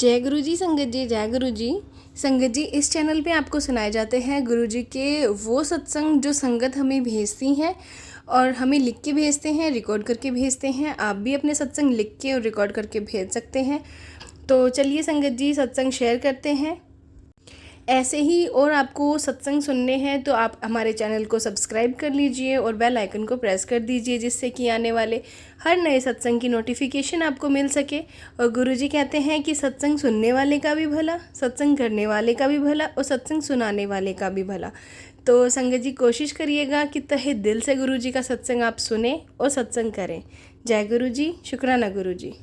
जय गुरु जी। संगत जी, जय गुरु जी। संगत जी, इस चैनल पे आपको सुनाए जाते हैं गुरु जी के वो सत्संग जो संगत हमें भेजती हैं और हमें लिख के भेजते हैं, रिकॉर्ड करके भेजते हैं। आप भी अपने सत्संग लिख के और रिकॉर्ड करके भेज सकते हैं। तो चलिए संगत जी, सत्संग शेयर करते हैं। ऐसे ही और आपको सत्संग सुनने हैं तो आप हमारे चैनल को सब्सक्राइब कर लीजिए और बेल आइकन को प्रेस कर दीजिए, जिससे कि आने वाले हर नए सत्संग की नोटिफिकेशन आपको मिल सके। और गुरुजी कहते हैं कि सत्संग सुनने वाले का भी भला, सत्संग करने वाले का भी भला और सत्संग सुनाने वाले का भी भला। तो संगत जी, कोशिश करिएगा कि तहे दिल से गुरुजी का सत्संग आप सुने और सत्संग करें। जय गुरु जी, शुक्राना गुरु जी।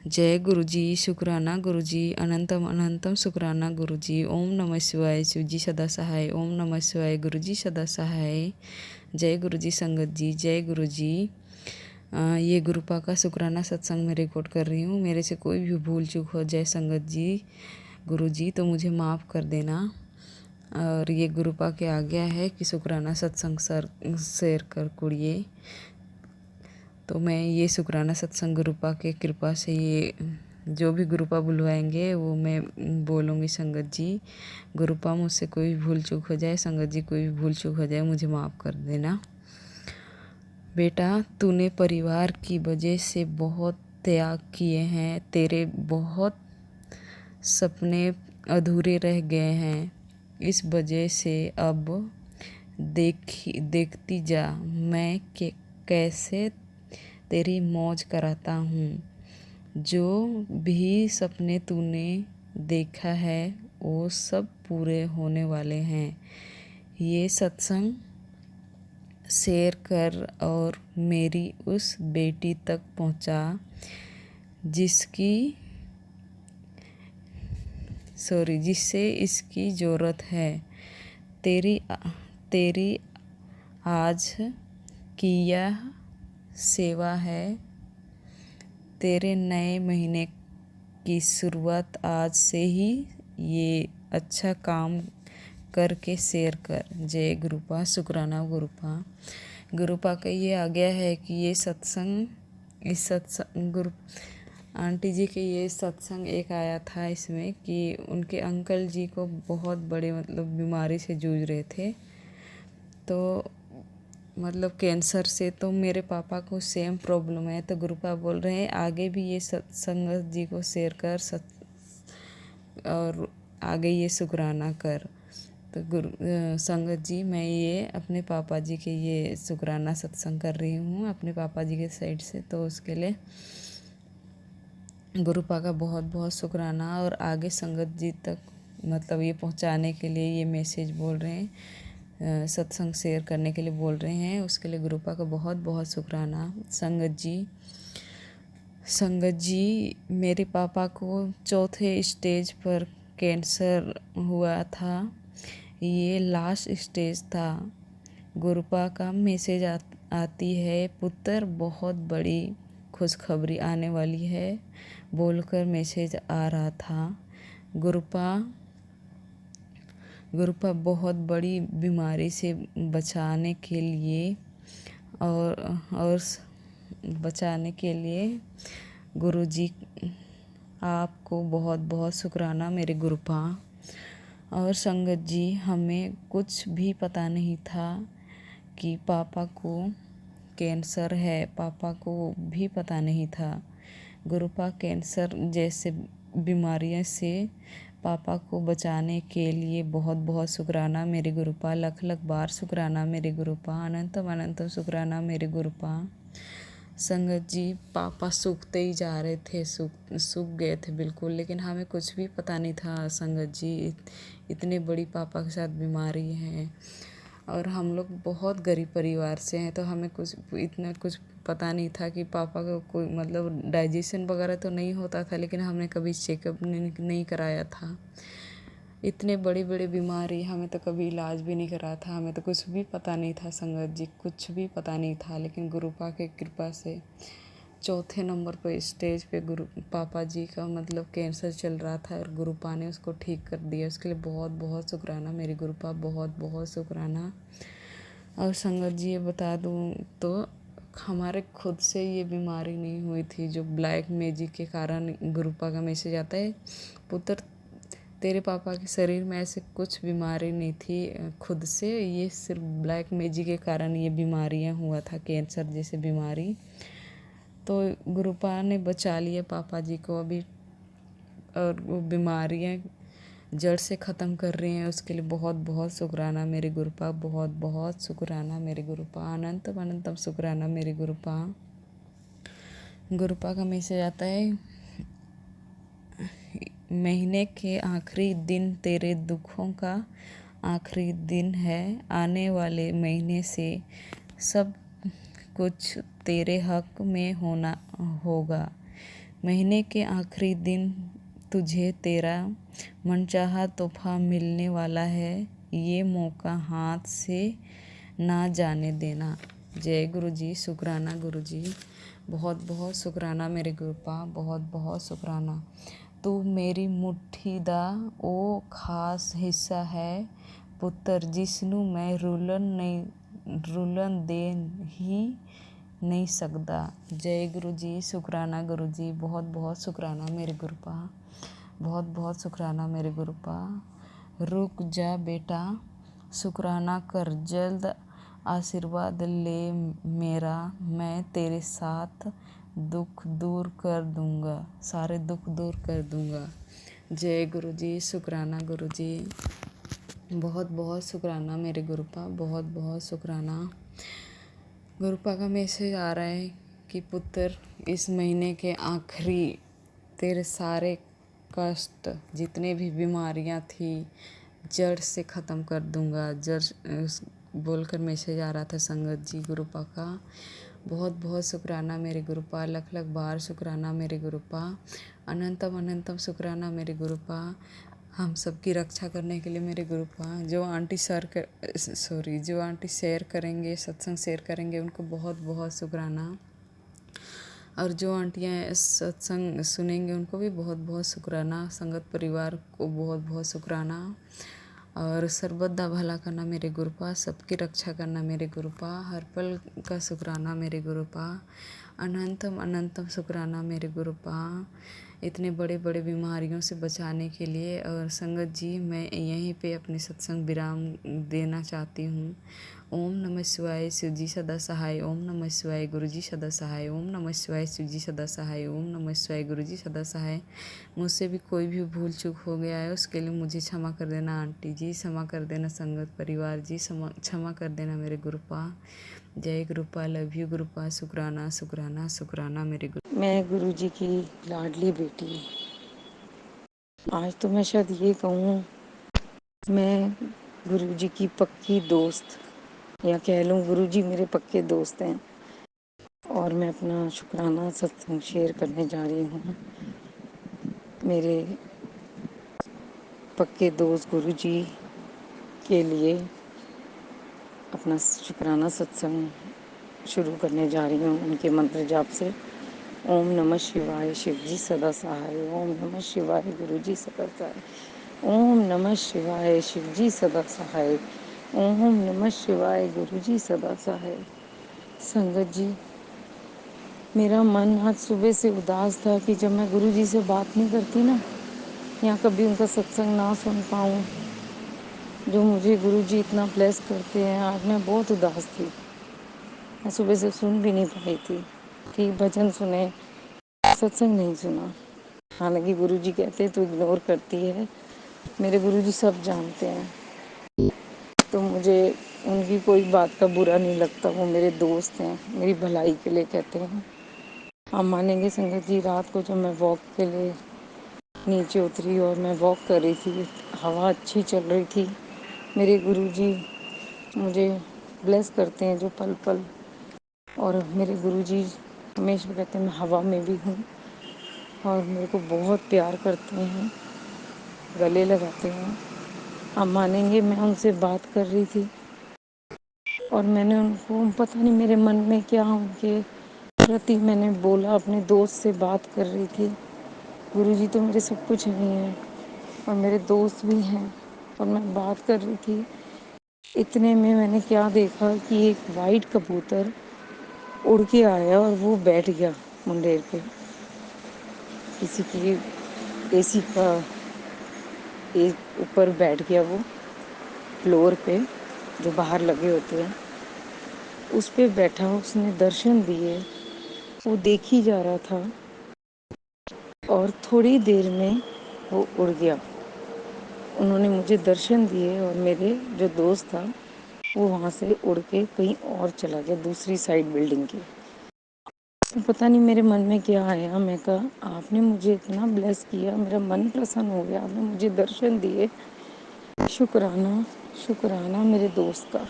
जय गुरुजी, शुक्राना गुरुजी, अनंतम अनंतम शुक्राना गुरुजी। ओम नमः शिवाय, शिवजी सदा सहाय। ओम नमः शिवाय, गुरुजी सदा सहाय। जय गुरुजी संगत जी, जय गुरुजी। ये गुरुपा का शुक्राना सत्संग मैं रिकॉर्ड कर रही हूँ। मेरे से कोई भी भूल चूक हो जाए संगत जी, गुरुजी, तो मुझे माफ़ कर देना। और ये गुरुपा के आज्ञा है कि शुक्राना सत्संग शेयर कर कुड़िए। तो मैं ये शुक्राना सत्संग गुरुपा के कृपा से ये जो भी गुरुपा बुलवाएंगे वो मैं बोलूँगी संगत जी। गुरुपा, मुझसे कोई भी भूल चूक हो जाए संगत जी, कोई भी भूल चूक हो जाए मुझे माफ़ कर देना। बेटा, तूने परिवार की वजह से बहुत त्याग किए हैं, तेरे बहुत सपने अधूरे रह गए हैं। इस वजह से अब देखती जा मैं कैसे तेरी मौज कराता हूँ। जो भी सपने तूने देखा है वो सब पूरे होने वाले हैं। ये सत्संग शेयर कर और मेरी उस बेटी तक पहुँचा जिससे इसकी ज़रूरत है। तेरी आज की यह सेवा है। तेरे नए महीने की शुरुआत आज से ही ये अच्छा काम करके शेयर कर। जय गुरुपा, शुक्राना गुरुपा। गुरुपा का ये आज्ञा है कि ये सत्संग गुरु आंटी जी के ये सत्संग एक आया था इसमें कि उनके अंकल जी को बहुत बड़े बीमारी से जूझ रहे थे, तो कैंसर से। तो मेरे पापा को सेम प्रॉब्लम है, तो गुरुपा बोल रहे हैं आगे भी ये संगत जी को शेयर कर और आगे ये शुक्राना कर। तो संगत जी, मैं ये अपने पापा जी के ये शुक्राना सत्संग कर रही हूँ अपने पापा जी के साइड से। तो उसके लिए गुरुपा का बहुत बहुत शुक्राना। और आगे संगत जी तक ये पहुँचाने के लिए ये मैसेज बोल रहे हैं, सत्संग शेयर करने के लिए बोल रहे हैं, उसके लिए गुरुपा का बहुत बहुत शुक्राना। संगत जी, मेरे पापा को चौथे स्टेज पर कैंसर हुआ था। ये लास्ट स्टेज था। गुरुपा का मैसेज आती है, पुत्र बहुत बड़ी खुशखबरी आने वाली है, बोलकर मैसेज आ रहा था। गुरुपा बहुत बड़ी बीमारी से बचाने के लिए बचाने के लिए गुरुजी आपको बहुत बहुत शुक्राना मेरे गुरुपा। और संगत जी, हमें कुछ भी पता नहीं था कि पापा को कैंसर है, पापा को भी पता नहीं था। गुरुपा कैंसर जैसे बीमारियों से पापा को बचाने के लिए बहुत बहुत शुक्राना मेरे गुरुपा। लख लख बार शुक्राना मेरे गुरुपा, अनंतम अनंतम शुक्राना मेरे गुरुपा। संगत जी, पापा सूखते ही जा रहे थे, सूख गए थे बिल्कुल, लेकिन हमें कुछ भी पता नहीं था संगत जी। इतने बड़ी पापा के साथ बीमारी है और हम लोग बहुत गरीब परिवार से हैं, तो हमें इतना कुछ पता नहीं था कि पापा का कोई डाइजेशन वगैरह तो नहीं होता था, लेकिन हमने कभी चेकअप नहीं कराया था। इतने बड़ी बड़ी बीमारी, हमें तो कभी इलाज भी नहीं करा था, हमें तो कुछ भी पता नहीं था संगत जी, कुछ भी पता नहीं था। लेकिन गुरुपा के कृपा से चौथे नंबर पर स्टेज पे पापा जी का कैंसर चल रहा था और गुरुपा ने उसको ठीक कर दिया। उसके लिए बहुत बहुत शुक्राना मेरी गुरुपा, बहुत बहुत शुक्राना। और संगत जी, ये बता दूँ तो हमारे खुद से ये बीमारी नहीं हुई थी जो ब्लैक मैजिक के कारण गुरुपा का मैसेज आता है, पुत्र तेरे पापा के शरीर में ऐसे कुछ बीमारी नहीं थी खुद से, ये सिर्फ ब्लैक मैजिक के कारण ये बीमारियां हुआ था, कैंसर जैसे बीमारी। तो गुरुपा ने बचा लिया पापा जी को अभी, और वो बीमारियां जड़ से ख़त्म कर रही हैं, उसके लिए बहुत बहुत शुक्राना मेरे गुरुपा, बहुत बहुत शुक्राना मेरे गुरुपा, अनंतम अनंतम शुक्राना मेरे गुरुपा। गुरुपा का मैसेज आता है, महीने के आखिरी दिन तेरे दुखों का आखिरी दिन है, आने वाले महीने से सब कुछ तेरे हक में होना होगा। महीने के आखिरी दिन तुझे तेरा मनचाहा तोहफा मिलने वाला है, ये मौका हाथ से ना जाने देना। जय गुरु जी, शुक्राना गुरु जी, बहुत बहुत शुक्राना मेरे गुरुपा, बहुत बहुत शुक्राना। तू मेरी मुट्ठी दा ओ खास हिस्सा है पुੱਤਰ, जिसनू मैं रुलन दे ही नहीं सकदा। जय गुरु जी, शुक्राना गुरु जी, बहुत बहुत शुक्राना मेरे गुरुपा, बहुत बहुत शुक्राना मेरे गुरुपा। रुक जा बेटा, शुक्राना कर, जल्द आशीर्वाद ले मेरा, मैं तेरे साथ दुख दूर कर दूंगा, सारे दुख दूर कर दूंगा। जय गुरु जी, शुक्राना गुरु जी, बहुत बहुत शुक्राना मेरे गुरुपा, बहुत बहुत शुक्राना। गुरुपा का मैसेज आ रहा है कि पुत्र, इस महीने के आखिरी तेरे सारे कष्ट, जितने भी बीमारियां थी, जड़ से ख़त्म कर दूंगा। बोलकर मैसेज आ रहा था संगत जी गुरुपा का। बहुत बहुत शुक्राना मेरे गुरुपा, लख लख बार शुक्राना मेरे गुरुपा, अनंतम अनंतम शुक्राना मेरे गुरुपा, हम सबकी रक्षा करने के लिए मेरे गुरुपा। जो आंटी शेयर करेंगे, सत्संग शेयर करेंगे, उनको बहुत बहुत शुक्राना, और जो आंटियाँ सत्संग सुनेंगे उनको भी बहुत बहुत शुक्राना, संगत परिवार को बहुत बहुत शुक्राना, और सर्वदा भला करना मेरे गुरुपा, सबकी रक्षा करना मेरे गुरुपा, हर पल का शुक्राना मेरे गुरुपा, अनंतम अनंतम शुक्राना मेरे गुरुपा, इतने बड़े बड़े बीमारियों से बचाने के लिए। और संगत जी, मैं यहीं पे अपने सत्संग विराम देना चाहती हूँ। ओम नमः शिवाय, शिव जी सदा सहाय, ओम नमः शिवाय, गुरु जी सदा सहाय, ओम नमः शिवाय, शिव जी सदा सहाय, ओम नमः शिवाय, गुरु जी सदा सहाय। मुझसे भी कोई भी भूल चूक हो गया है उसके लिए मुझे क्षमा कर देना आंटी जी, क्षमा कर देना संगत परिवार जी, क्षमा कर देना मेरे गुरुपा। जय गुरुपा, लव यू गुरुपा, शुक्राना शुक्राना शुक्राना मेरे गुरु। मैं गुरु जी की लाडली बेटी, आज तो मैं शायद ये कहूँ, मैं गुरु जी की पक्की दोस्त, या कह लूँ गुरु जी मेरे पक्के दोस्त हैं। और मैं अपना शुक्राना सत्संग शेयर करने जा रही हूँ। मेरे पक्के दोस्त गुरु जी के लिए अपना शुक्राना सत्संग शुरू करने जा रही हूँ उनके मंत्र जाप से। ओम नमः शिवाय, शिव जी सदा सहाय, ओम नमः शिवाय, गुरु जी सदा सहाय, ओम नमः शिवाय, शिव जी सदा सहाय, ओम नमः शिवाय, गुरु जी सदा सहाय। संगत जी, मेरा मन आज सुबह से उदास था कि जब मैं गुरु जी से बात नहीं करती ना, या कभी उनका सत्संग ना सुन पाऊँ, जो मुझे गुरु जी इतना ब्लेस करते हैं, आज मैं बहुत उदास थी। मैं सुबह से सुन भी नहीं पाई थी, ठीक भजन सुने, सत्संग नहीं सुना। हालांकि गुरु जी कहते तो इग्नोर करती है, मेरे गुरु जी सब जानते हैं, तो मुझे उनकी कोई बात का बुरा नहीं लगता। वो मेरे दोस्त हैं, मेरी भलाई के लिए कहते हैं। आप मानेंगे संगत जी, रात को जब मैं वॉक के लिए नीचे उतरी और मैं वॉक कर रही थी, हवा अच्छी चल रही थी, मेरे गुरु जी मुझे ब्लेस करते हैं जो पल पल। और मेरे गुरु जी हमेशा कहते हैं मैं हवा में भी हूँ, और मेरे को बहुत प्यार करते हैं, गले लगाते हैं। आप मानेंगे, मैं उनसे बात कर रही थी और मैंने उनको, पता नहीं मेरे मन में क्या उनके प्रति मैंने बोला, अपने दोस्त से बात कर रही थी। गुरुजी तो मेरे सब कुछ नहीं हैं और मेरे दोस्त भी हैं, और मैं बात कर रही थी। इतने में मैंने क्या देखा कि एक वाइट कबूतर उड़ के आया और वो बैठ गया मुंडेर पे, किसी की एसी का एक ऊपर बैठ गया वो फ्लोर पे जो बाहर लगे होते हैं, उस पे बैठा, उसने दर्शन दिए, वो देख ही जा रहा था और थोड़ी देर में वो उड़ गया। उन्होंने मुझे दर्शन दिए और मेरे जो दोस्त था वो वहाँ से उड़ के कहीं और चला गया, दूसरी साइड बिल्डिंग की। पता नहीं मेरे मन में क्या आया, मैं कहा आपने मुझे इतना ब्लेस किया, मेरा मन प्रसन्न हो गया, आपने मुझे दर्शन दिए, शुक्राना शुक्राना मेरे दोस्त का,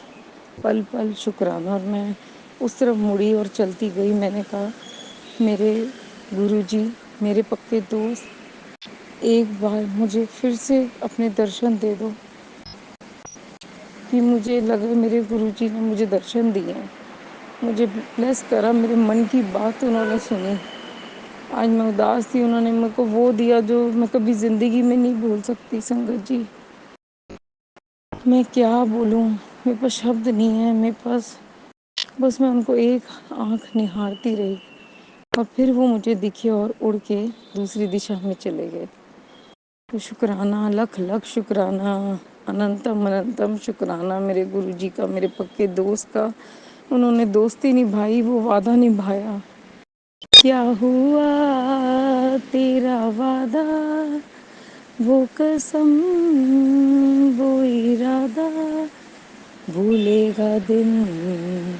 पल पल शुक्राना। और मैं उस तरफ मुड़ी और चलती गई। मैंने कहा मेरे गुरुजी, मेरे पक्के दोस्त, एक बार मुझे फिर से अपने दर्शन दे दो, कि मुझे लगे मेरे गुरुजी ने मुझे दर्शन दिए हैं, मुझे ब्लेस करा, मेरे मन की बात उन्होंने सुनी। आज मैं उदास थी, उन्होंने मेरे को वो दिया जो मैं कभी ज़िंदगी में नहीं भूल सकती। संगत जी, मैं क्या बोलूँ, मेरे पास शब्द नहीं है, मेरे पास बस मैं उनको एक आँख निहारती रही और फिर वो मुझे दिखे और उड़ के दूसरी दिशा में चले गए। तो शुक्राना, लख लख शुक्राना, अनंतम अनंतम शुक्राना मेरे गुरुजी का, मेरे पक्के दोस्त का। उन्होंने दोस्ती निभाई, वो वादा निभाया। क्या हुआ तेरा वादा, वो कसम, वो इरादा, भूलेगा दिन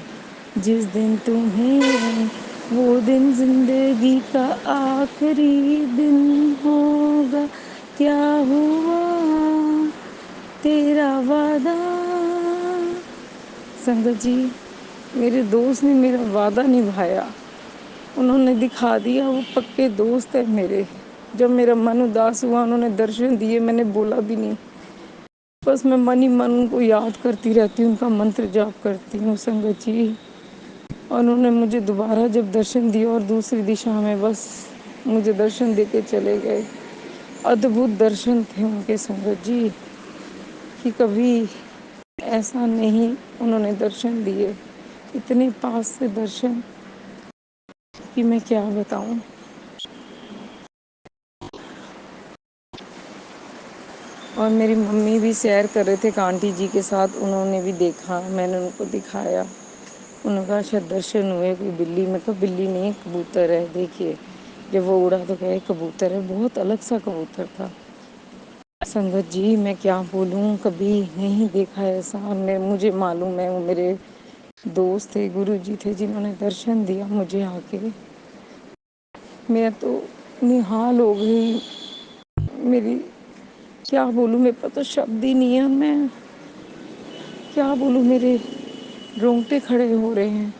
जिस दिन तुम्हें, वो दिन जिंदगी का आखिरी दिन होगा। क्या हुआ तेरा वादा। संगत जी, मेरे दोस्त ने मेरा वादा निभाया, उन्होंने दिखा दिया, वो पक्के दोस्त है मेरे। जब मेरा मन उदास हुआ उन्होंने दर्शन दिए, मैंने बोला भी नहीं, बस मैं मन ही मन उनको याद करती रहती हूँ, उनका मंत्र जाप करती हूँ। संगत जी, और उन्होंने मुझे दोबारा जब दर्शन दिए और दूसरी दिशा में बस मुझे दर्शन दे के चले गए। अद्भुत दर्शन थे उनके संगत जी, कि कभी ऐसा नहीं उन्होंने दर्शन दिए, इतने पास से दर्शन कि मैं क्या बताऊँ। और मेरी मम्मी भी सैर कर रहे थे एक आंटी जी के साथ, उन्होंने भी देखा, मैंने उनको दिखाया। उन्होंने कहा शायद दर्शन हुए कोई बिल्ली, मैं कहा बिल्ली नहीं कबूतर है, देखिए। जब वो उड़ा तो कहे कबूतर है, बहुत अलग सा कबूतर था। संगत जी, मैं क्या बोलूँ, कभी नहीं देखा ऐसा। मैं मुझे मालूम है वो मेरे दोस्त थे, गुरु जी थे, जिन्होंने दर्शन दिया मुझे आके। मैं तो निहाल हो गई, मेरी क्या बोलूँ, मेरे पास तो शब्द ही नहीं है। मैं क्या बोलूँ, मेरे रोंगटे खड़े हो रहे हैं,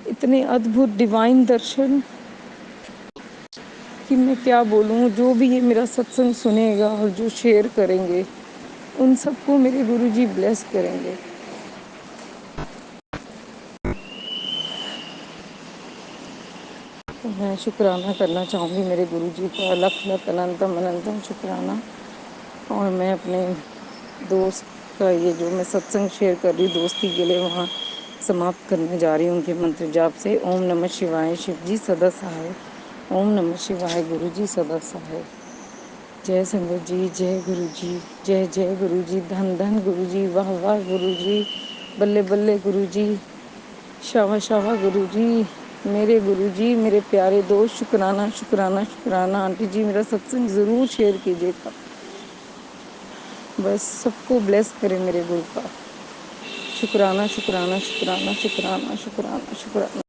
इतने अद्भुत डिवाइन दर्शन कि मैं क्या बोलूँ। जो भी ये मेरा सत्संग सुनेगा और जो शेयर करेंगे, उन सबको मेरे गुरुजी ब्लेस करेंगे। तो मैं शुक्राना करना चाहूँगी मेरे गुरुजी का, लख लख अनंतम अनंतम शुक्राना। और मैं अपने दोस्त का ये जो मैं सत्संग शेयर कर रही हूँ दोस्ती के लिए, वहाँ समाप्त करने जा रही हूँ उनके मंत्र जाप से। ओम नमः शिवाय, शिव जी सदा सहाय। ओम नमः शिवाय, गुरु जी सदा सहाय। जय संगत जी, जय गुरु जी, जय जय गुरु जी, धन धन गुरु जी, वाह वाह गुरु जी, बल्ले बल्ले गुरु जी, शावा शावा गुरु जी, मेरे गुरु जी, मेरे प्यारे दोस्त, शुक्राना शुक्राना शुक्राना। आंटी जी मेरा सत्संग ज़रूर शेयर कीजिएगा, बस सबको ब्लेस करें मेरे गुरु का। शुक्राना शुक्राना शुक्राना शुक्राना शुक्राना शुक्राना।